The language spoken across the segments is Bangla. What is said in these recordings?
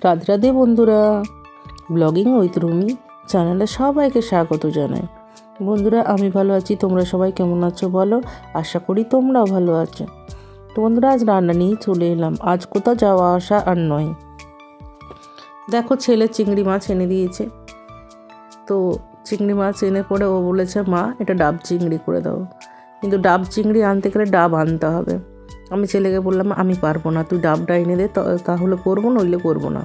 রাধে রাধে বন্ধুরা, ব্লগিং উইথ রুমি চ্যানেলে সবাইকে স্বাগত জানাই। বন্ধুরা, আমি ভালো আছি, তোমরা সবাই কেমন আছো বলো? আশা করি তোমরাও ভালো আছো। তো বন্ধুরা, আজ রান্না নিয়ে চলে এলাম। আজ কোথাও যাওয়া আসা আর নয়। দেখো, ছেলে চিংড়ি মাছ এনে দিয়েছে। তো চিংড়ি মাছ এনে পরে ও বলেছে, মা এটা ডাব চিংড়ি করে দাও। কিন্তু ডাব চিংড়ি আনতে গেলে ডাব আনতে হবে। আমি ছেলেকে বললাম, আমি পারবো না, তুই ডাবটা এনে দে, তাহলে করবো, নইলে করবো না।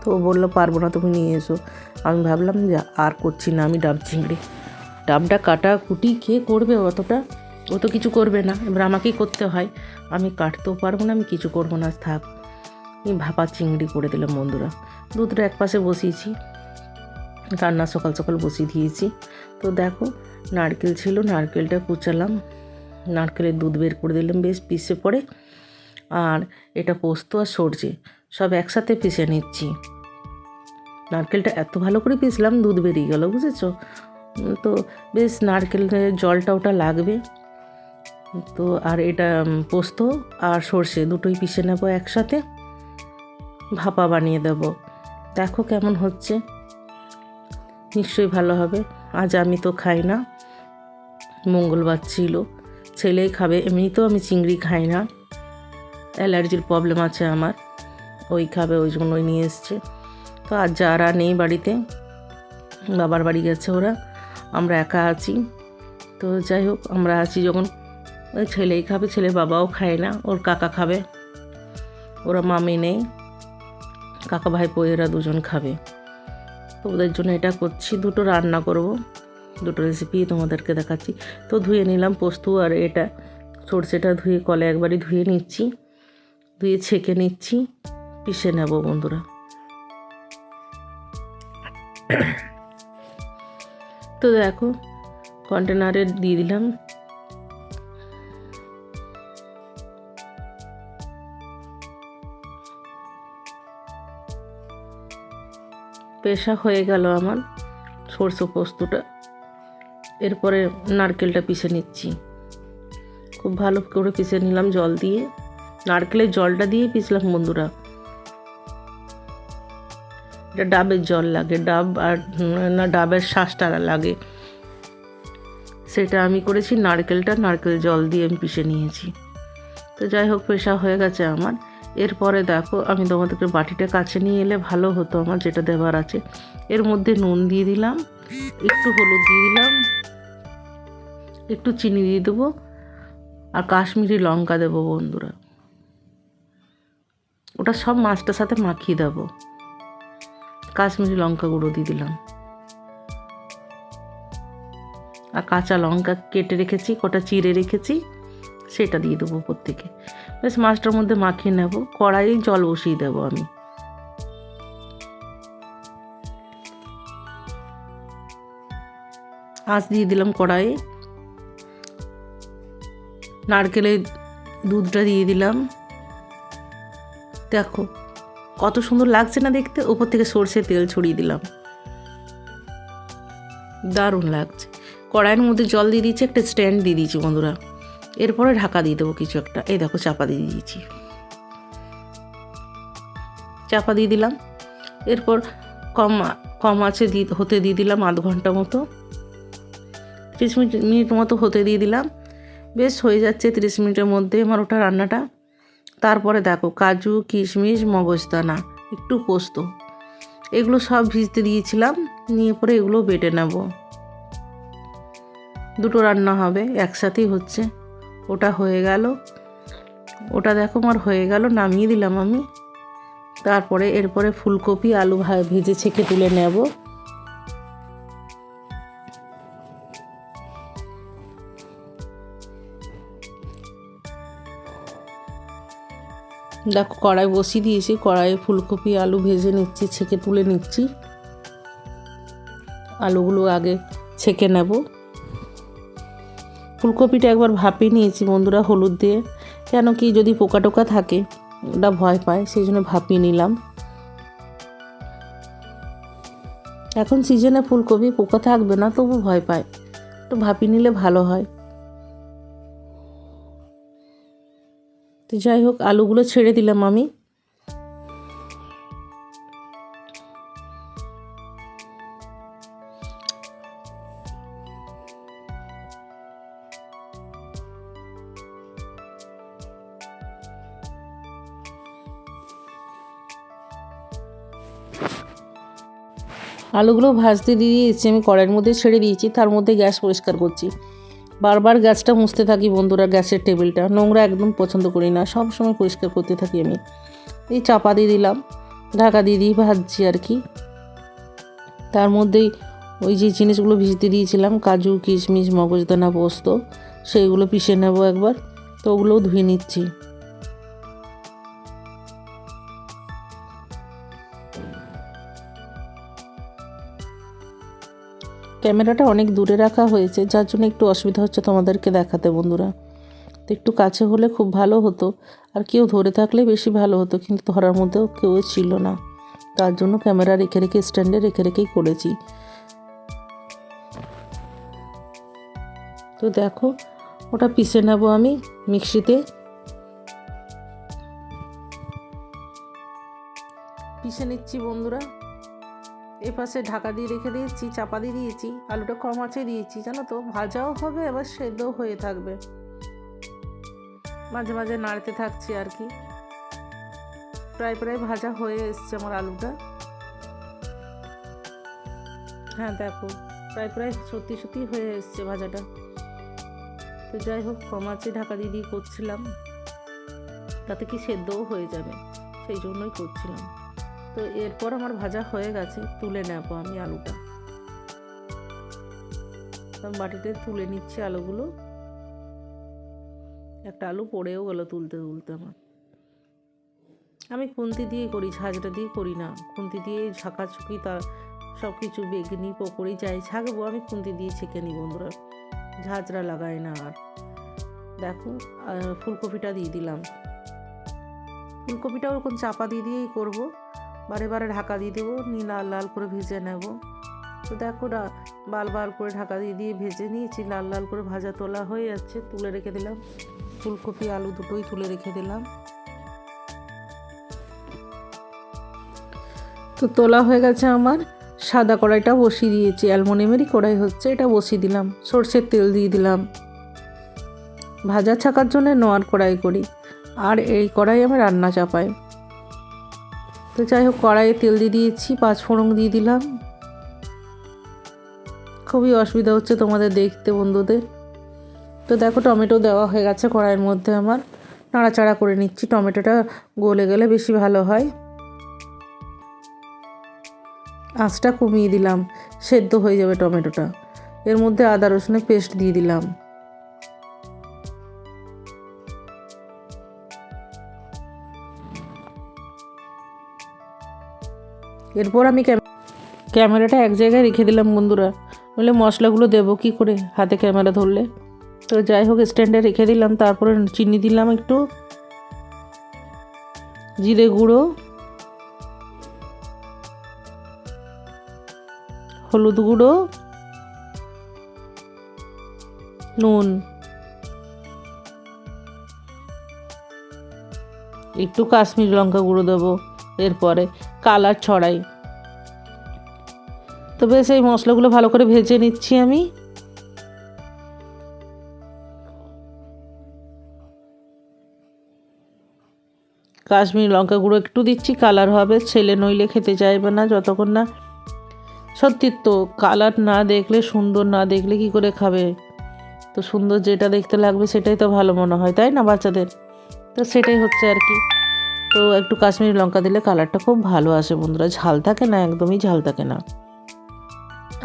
তো ও বললো, পারবো না, তুমি নিয়ে এসো। আমি ভাবলাম যে আর করছি না আমি ডাব চিংড়ি। ডাবটা কাটা কুটি কে করবে? অতটা ও তো কিছু করবে না, এবার আমাকেই করতে হয়। আমি কাটতেও পারবো না, আমি কিছু করবো না, থাক। আমি ভাপা চিংড়ি করে দিলাম বন্ধুরা। দুধটা এক পাশে বসিয়েছি, রান্না সকাল সকাল বসিয়ে দিয়েছি। তো দেখো, নারকেল ছিল, নারকেলটা কুচালাম, নারকেলের দুধ বের করে দিলাম বেশ পিষে পড়ে। আর এটা পোস্ত আর সরষে সব একসাথে পিষে নিচ্ছি। নারকেলটা এত ভালো করে পিষলাম, দুধ বেরিয়ে গেল, বুঝেছো? তো বেশ নারকেলের জলটা ওটা লাগবে। তো আর এটা পোস্ত আর সরষে দুটোই পিষে নেবো একসাথে, ভাপা বানিয়ে দেবো। দেখো কেমন হচ্ছে, নিশ্চয়ই ভালো হবে। আজ আমি তো খাই না, মঙ্গলবার ছিল, ছেলেই খাবে। এমনিতেও আমি চিংড়ি খাই না, অ্যালার্জির প্রবলেম আছে আমার, ওই খাবে, ওই জন্যই নিয়ে এসছে। তো আর যারা নেই বাড়িতে, বাবার বাড়ি গেছে ওরা, আমরা একা আছি। তো যাই হোক, আমরা আছি যখন, ওই ছেলেই খাবে, ছেলের বাবাও খায় না, ওর কাকা খাবে, ওরা মামি নেই, কাকা ভাইপো এরা দুজন খাবে। তো ওদের জন্য এটা করছি, দুটো রান্না করব, দুটো রেসিপি তোমাদেরকে দেখাচ্ছি। তো ধুয়ে নিলাম পোস্ত আর এটা সরষেটা, ধুয়ে কলে একবারই ধুয়ে নিচ্ছি, ধুয়ে ছেঁকে নিচ্ছি, পিষে নেব বন্ধুরা। তো দেখো, কন্টেনারে দিয়ে দিলাম। পেশা হয়ে গেল আমার সরষে পোস্তটা। এরপরে নারকেলটা পিষে নিচ্ছি, খুব ভালো করে পিষে নিলাম জল দিয়ে। নারকেলের জলটা দিয়ে পিষলাম বন্ধুরা। এটা ডাবের জল লাগে, ডাব আর না ডাবের শাঁসটা লাগে, সেটা আমি করেছি। নারকেল জল দিয়ে আমি পিষে নিয়েছি। তো যাই হোক, পেশা হয়ে গেছে আমার। এরপরে দেখো, আমি তোমাদেরকে বাটিটা কাছে নিয়ে এলে ভালো হতো আমার, যেটা দেওয়ার আছে। এর মধ্যে নুন দিয়ে দিলাম, একটু হলুদ দিয়ে দিলাম, একটু চিনি দিয়ে দেবো, আর কাশ্মীরি লঙ্কা দেবো বন্ধুরা। ওটা সব মাছটার সাথে মাখিয়ে দেবো। কাশ্মীরি লঙ্কা গুঁড়ো দিয়ে দিলাম, আর কাঁচা লঙ্কা কেটে রেখেছি, কটা চিড়ে রেখেছি, সেটা দিয়ে দেবো উপর থেকে। বেশ মাছটার মধ্যে মাখিয়ে নেব। কড়াইয়ে জল বসিয়ে দেবো আমি। আঁচ দিয়ে দিলাম কড়াইয়ে, নারকেলের দুধটা দিয়ে দিলাম। দেখো কত সুন্দর লাগছে না দেখতে? উপর থেকে সরষের তেল ছড়িয়ে দিলাম, দারুণ লাগছে। কড়াইয়ের মধ্যে জল দিয়ে দিয়েছি, একটা স্ট্যান্ড দিয়ে দিয়েছি বন্ধুরা। এরপরে ঢাকা দিয়ে দেবো কিছু একটা। এই দেখো, চাপা দিয়ে দিয়েছি, চাপা দিয়ে দিলাম। এরপর কম আছে হতে দিয়ে দিলাম আধ ঘন্টা মতো, 30 মিনিট মতো হতে দিয়ে দিলাম। বেশ হয়ে যাচ্ছে 30 মিনিটের মধ্যে আমার ওটা রান্নাটা। তারপরে দেখো, কাজু, কিশমিশ, মগজদানা, একটু পোস্ত, এগুলো সব ভিজতে দিয়েছিলাম, নিয়ে পরে এগুলো বেটে নেব। দুটো রান্না হবে, একসাথেই হচ্ছে। ওটা হয়ে গেল, ওটা দেখো আমার হয়ে গেল, নামিয়ে দিলাম আমি। তারপরে এরপরে ফুলকপি আলু ভেজে ছেঁকে তুলে নেব। দেখো, কড়াই বসিয়ে দিয়েছি, কড়াইয়ে ফুলকপি আলু ভেজে নিচ্ছি, ছেঁকে তুলে নিচ্ছি। আলুগুলো আগে ছেঁকে নেব। ফুলকপিটা একবার ভাপিয়ে নিয়েছি বন্ধুরা হলুদ দিয়ে, কেন কি যদি পোকা টোকা থাকে ওটা ভয় পায়, সেই জন্য ভাপিয়ে নিলাম। এখন সিজনে ফুলকপি পোকা থাকবে না, তবু ভয় পায়, তো ভাপিয়ে নিলে ভালো হয়। তো যাই হোক, আলুগুলো ছেড়ে দিলাম আমি। আলুগুলো ভাজতে দিয়ে দিয়েছি, আমি কড়াইয়ের মধ্যে ছেড়ে দিয়েছি, তার মধ্যে গ্যাস পরিষ্কার করছি। বারবার গ্যাসটা মুছতে থাকি বন্ধুরা, গ্যাসের টেবিলটা নোংরা একদম পছন্দ করি না, সব সময় পরিষ্কার করতে থাকি আমি। এই চাপা দিয়ে দিলাম, ঢাকা দিয়ে দিয়ে ভাজছি আর কি। তার মধ্যেই ওই যে জিনিসগুলো ভিজতে দিয়েছিলাম, কাজু কিশমিশ মগজদানা পোস্ত, সেইগুলো পিষে নেব একবার। তো ওগুলোও ধুয়ে নিচ্ছি। ক্যামেরাটা অনেক দূরে রাখা হয়েছে, যার জন্য একটু অসুবিধা হচ্ছে তোমাদেরকে দেখাতে বন্ধুরা। তো একটু কাছে হলে খুব ভালো হতো, আর কেউ ধরে থাকলে বেশি ভালো হতো, কিন্তু ধরার মধ্যেও কেউ ছিল না, তার জন্য ক্যামেরা রেখে রেখে স্ট্যান্ডে রেখে রেখেই করেছি। তো দেখো ওটা পিষে নেব আমি মিক্সিতে। পিষে নিচ্ছি বন্ধুরা। এপাশে ঢাকা দিয়ে রেখে দিয়েছি, চাপা দিয়ে দিয়েছি, আলুটা কম আঁচে দিয়েছি, জানো তো, ভাজাও হবে আবার সেদ্ধও হয়ে থাকবে। মাঝে মাঝে নাড়তে থাকছি আর কি। প্রায় প্রায় ভাজা হয়ে এসছে আমার আলুটা। হ্যাঁ দেখো, প্রায় প্রায় সত্যি সত্যি হয়ে এসছে ভাজাটা। তো যাই হোক, কম আঁচে ঢাকা দিয়ে দিয়ে করছিলাম, তাতে কি সেদ্ধও হয়ে যাবে, সেই জন্যই করছিলাম। তো এরপর আমার ভাজা হয়ে গেছে, তুলে নেব আমি আলুটা। বাটিতে তুলে নিচ্ছি আলুগুলো। একটা আলু পড়েও গেল তুলতে তুলতে আমার। আমি খুন্তি দিয়ে করি, ঝাঁঝরা দিয়ে করি না। খুন্তি দিয়ে ঝাঁকাঝুঁকি তা সব কিছু বেগনি পকোড়ি যাই ছাঁকবো, আমি খুন্তি দিয়ে ছেঁকে নিই বন্ধুরা, ঝাঁঝরা লাগাই না। আর দেখো ফুলকপিটা দিয়ে দিলাম। ফুলকপিটা ওরকম চাপা দিয়ে দিয়েই করবো, বারে বারে ঢাকা দিয়ে দেবো, লাল লাল করে ভেজে নেব। তো দেখো বাল বাল করে ঢাকা দিয়ে দিয়ে ভেজে নিয়েছি, লাল লাল করে ভাজা তোলা হয়ে যাচ্ছে, তুলে রেখে দিলাম। ফুলকপি আলু দুটোই তুলে রেখে দিলাম। তো তোলা হয়ে গেছে আমার। সাদা কড়াইটা বসিয়ে দিয়েছি, অ্যালুমিনিয়ামেরই কড়াই হচ্ছে, এটা বসিয়ে দিলাম। সরষের তেল দিয়ে দিলাম। ভাজা ছাকার জন্য নোয়ার কড়াই করি, আর এই কড়াই আমি রান্না চাপাই। তো যাই হোক, কড়াইয়ে তেল দিয়ে দিয়েছি, 5 ফোড়ন দিয়ে দিলাম। খুবই অসুবিধা হচ্ছে তোমাদের দেখতে বন্ধুদের। তো দেখো টমেটো দেওয়া হয়ে গেছে কড়াইয়ের মধ্যে আমার, নাড়াচাড়া করে নিচ্ছি। টমেটোটা গলে গেলে বেশি ভালো হয়। আঁচটা কমিয়ে দিলাম, সেদ্ধ হয়ে যাবে টমেটোটা। এর মধ্যে আদা রসুনের পেস্ট দিয়ে দিলাম। এরপর আমি ক্যামেরাটা এক জায়গায় রেখে দিলাম বন্ধুরা, বলে মশলাগুলো দেবো কী করে হাতে ক্যামেরা ধরলে। তো যাই হোক, স্ট্যান্ডে রেখে দিলাম। তারপরে চিনি দিলাম একটু, জিরে গুঁড়ো, হলুদ গুঁড়ো, নুন, একটু কাশ্মীরি লঙ্কা গুঁড়ো দেবো। এরপরে কালার ছড়াই। তো বেশ এই মশলাগুলো ভালো করে ভেজে নিচ্ছি আমি। কাশ্মীরি লঙ্কা গুঁড়ো একটু দিচ্ছি, কালার হবে, ছেলে নইলে খেতে চাইবে না যতক্ষণ না। সত্যি তো, কালার না দেখলে, সুন্দর না দেখলে কি করে খাবে। তো সুন্দর যেটা দেখতে লাগবে সেটাই তো ভালো মনে হয়, তাই না বাচ্চাদের। তো সেটাই হচ্ছে আর কি। তো একটু কাশ্মীরি লঙ্কা দিলে কালারটা খুব ভালো আসে বন্ধুরা, ঝাল থাকে না, একদমই ঝাল থাকে না।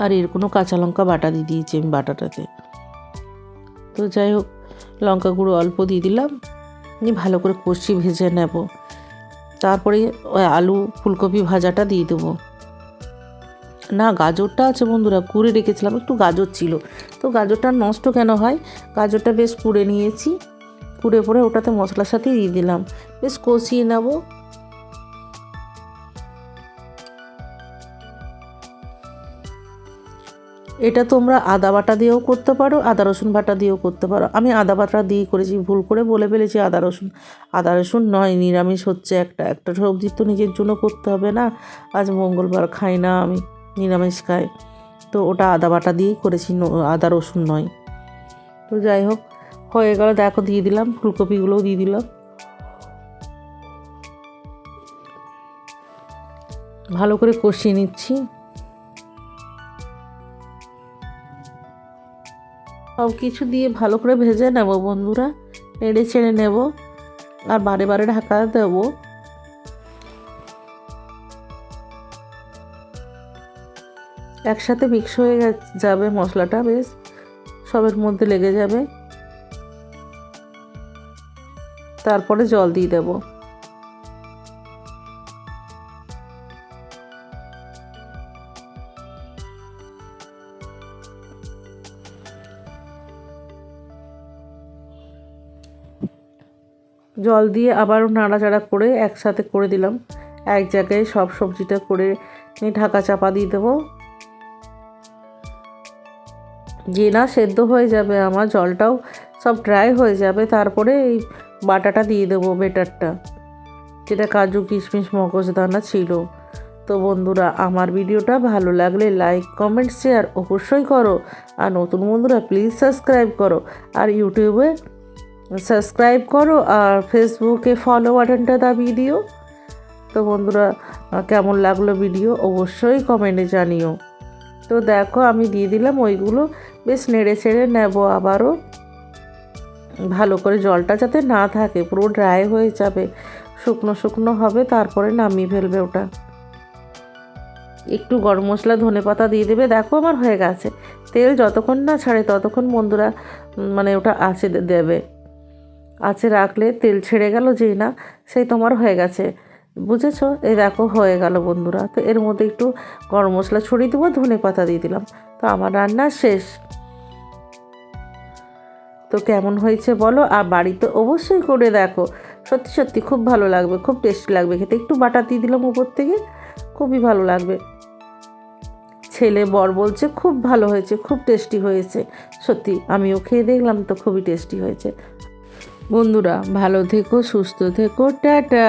আর এর কোনো কাঁচা লঙ্কা বাটা দিয়ে দিয়েছি আমি বাটাটাতে। তো যাই হোক, লঙ্কা গুঁড়ো অল্প দিয়ে দিলাম, ভালো করে কষি ভেজে নেব। তারপরে ওই আলু ফুলকপি ভাজাটা দিয়ে দেবো। না, গাজরটা আছে বন্ধুরা, কুড়ে রেখেছিলাম, একটু গাজর ছিল। তো গাজরটা নষ্ট কেন হয়, গাজরটা বেশ কুড়ে নিয়েছি, কুড়ে পরে ওটাতে মশলার সাথে দিয়ে দিলাম, বেশ কষিয়ে নেব। এটা তোমরা আদা বাটা দিয়েও করতে পারো, আদা রসুন বাটা দিয়েও করতে পারো। আমি আদা বাটা দিয়ে করেছি, ভুল করে বলে ফেলেছি আদা রসুন নয়, নিরামিষ হচ্ছে। একটা সবজি তো নিজের জন্য করতে হবে না। আজ মঙ্গলবার, খাই না আমি, নিরামিষ খাই। তো ওটা আদা বাটা দিয়েই করেছি, আদা রসুন নয়। তো যাই হোক, হয়ে গেল, দেখো দিয়ে দিলাম, ফুলকপিগুলোও দিয়ে দিলাম। ভালো করে কষিয়ে নিচ্ছি। সব কিছু দিয়ে ভালো করে ভেজে নেব বন্ধুরা, নেড়ে চেড়ে নেব আর বারে বারে ঢাকা দেব। একসাথে মিক্স হয়ে যাবে মশলাটা, বেশ সবের মধ্যে লেগে যাবে। তারপরে জল দিয়ে দেব। জল দিয়ে আবারও নাড়াচাড়া করে একসাথে করে দিলাম, এক জায়গায় সব সবজিটা করে নিয়ে ঢাকা চাপা দিয়ে দেবো। যে না সেদ্ধ হয়ে যাবে আমার, জলটাও সব ড্রাই হয়ে যাবে, তারপরে এই বাটাটা দিয়ে দেবো, বেটারটা, যেটা কাজু কিশমিশ মগজদানা ছিল। তো বন্ধুরা, আমার ভিডিওটা ভালো লাগলে লাইক কমেন্ট শেয়ার অবশ্যই করো, আর নতুন বন্ধুরা প্লিজ সাবস্ক্রাইব করো, আর ইউটিউবে সাবস্ক্রাইব করো, আর ফেসবুকে ফলো বাটনটা দাবিয়ে দিও। তো বন্ধুরা, কেমন লাগলো ভিডিও অবশ্যই কমেন্টে জানিও। তো দেখো আমি দিয়ে দিলাম ওইগুলো, বেশ নেড়ে ছেড়ে নেব আবারও ভালো করে। জলটা যাতে না থাকে, পুরো ড্রাই হয়ে যাবে, শুকনো শুকনো হবে, তারপরে নামিয়ে ফেলবে ওটা। একটু গরম মশলা ধনেপাতা দিয়ে দেবে। দেখো আমার হয়ে গেছে। তেল যতক্ষণ না ছাড়ে ততক্ষণ বন্ধুরা মানে ওটা আঁচে দেবে, আঁচে রাখলে তেল ছেড়ে গেল যেই না সেই তোমার হয়ে গেছে, বুঝেছো? এই দেখো হয়ে গেল বন্ধুরা। তো এর মধ্যে একটু গরম মশলা ছড়িয়ে দেবো, ধনেপাতা দিয়ে দিলাম। তো আমার রান্না শেষ। তো কেমন হয়েছে বলো, আর বাড়িতে অবশ্যই করে দেখো, সত্যি সত্যি খুব ভালো লাগবে, খুব টেস্টি লাগবে খেতে। একটু বাটা দিয়ে দিলাম উপর থেকে, খুবই ভালো লাগবে। ছেলে বর বলছে খুব ভালো হয়েছে, খুব টেস্টি হয়েছে। সত্যি আমিও খেয়ে দেখলাম, তো খুবই টেস্টি হয়েছে। বন্ধুরা ভালো থেকো, সুস্থ থেকো, টাটা।